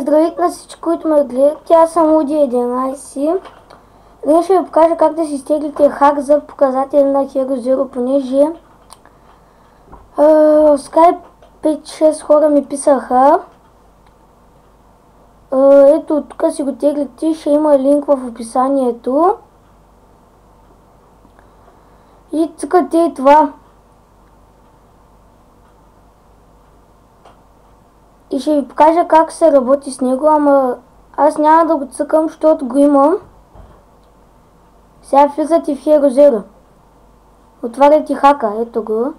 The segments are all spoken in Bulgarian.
Здравейте на всички, които ме гледат. Аз съм Уди11. Днес ще ви покажа как да си изтеглите хак за показатели на Hero Zero, понеже в Skype 5-6 хора ми писаха. Ето тук си го теглите, ще има линк в описанието. И цъкате и това. И ще ви покажа как се работи с него, ама аз няма да го цъкам, защото го имам. Сега влизате в Hero Zero. Отваряте хака, ето го.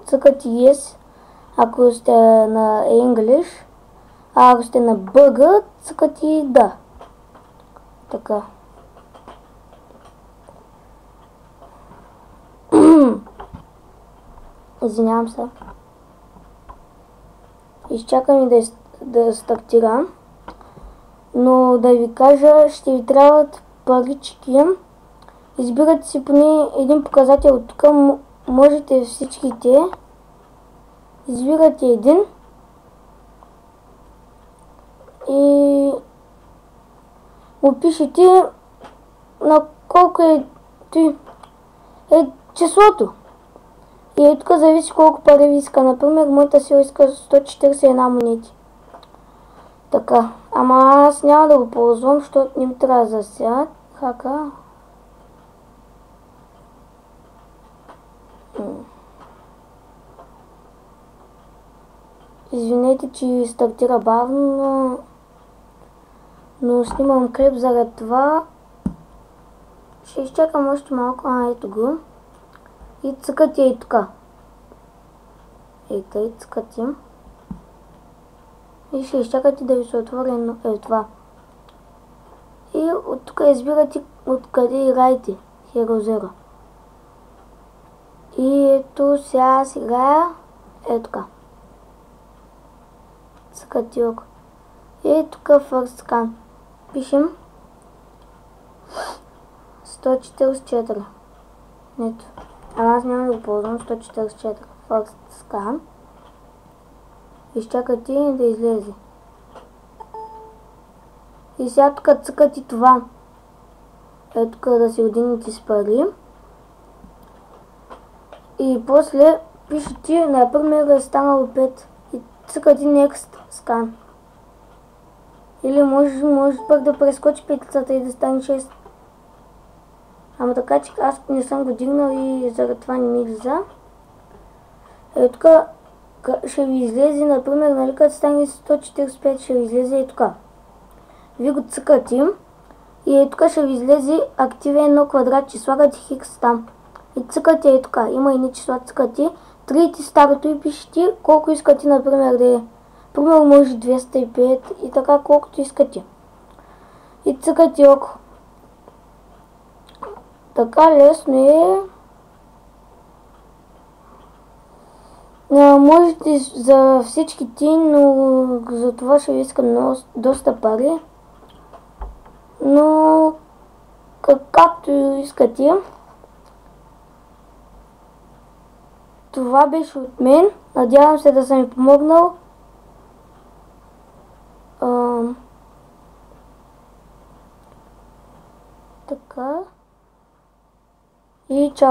Цъкате Yes, ако сте на English, а ако сте на BG, цъкате Да. Така. Извинявам се. Изчакам и да стартирам. Но да ви кажа, ще ви трябват парички. Избирате си поне един показател от тук. Можете всичките. Избирате един. И опишете на колко е числото. И е тук зависи колко пари ви иска. Например, моята сила иска 141 монети. Така. Ама аз няма да го ползвам, защото не ми трябва за сега. Хака. Извинете, че стартира бавно, но снимам клип заради това. Ще изчакам още малко. Ето го. И цъкате и тук. Ей тъй, цъкате. И ще изчакате да ви се отвори това. И от тук избирате откъде играете Hero Zero. И ето сега играя ето така. Цъкате око. И тук First Scan. Пишем 144. Ето. Аз няма да го ползвам. 144. First Scan. Изчакате да излезе. И сега тук цъкате това. Ето тук да си одините с пари. И после пишете, например, да е станало 5. И цъкате Next Scan. Или може пък да прескочи петлицата и да стане 6. Ама така, че аз не съм го дигнал и заради това не ми излиза. Ето тук ще ви излезе, например, нали, като стане 145, ще ви излезе и тук. Вие го цъкате и ето тук ще ви излезе активен едно квадратче, слагате хикс там. И цъкате ето тук, има едни числа, цъкате, трите старото и пишете колко искате, например, да е. Примерно може 205 и така колкото искате. И цъкате око. Така лесно е. Можете за всичките, но за това ще ви искам доста пари. Но както искате. Това беше от мен. Надявам се да съм ви помогнал. Така. И чао.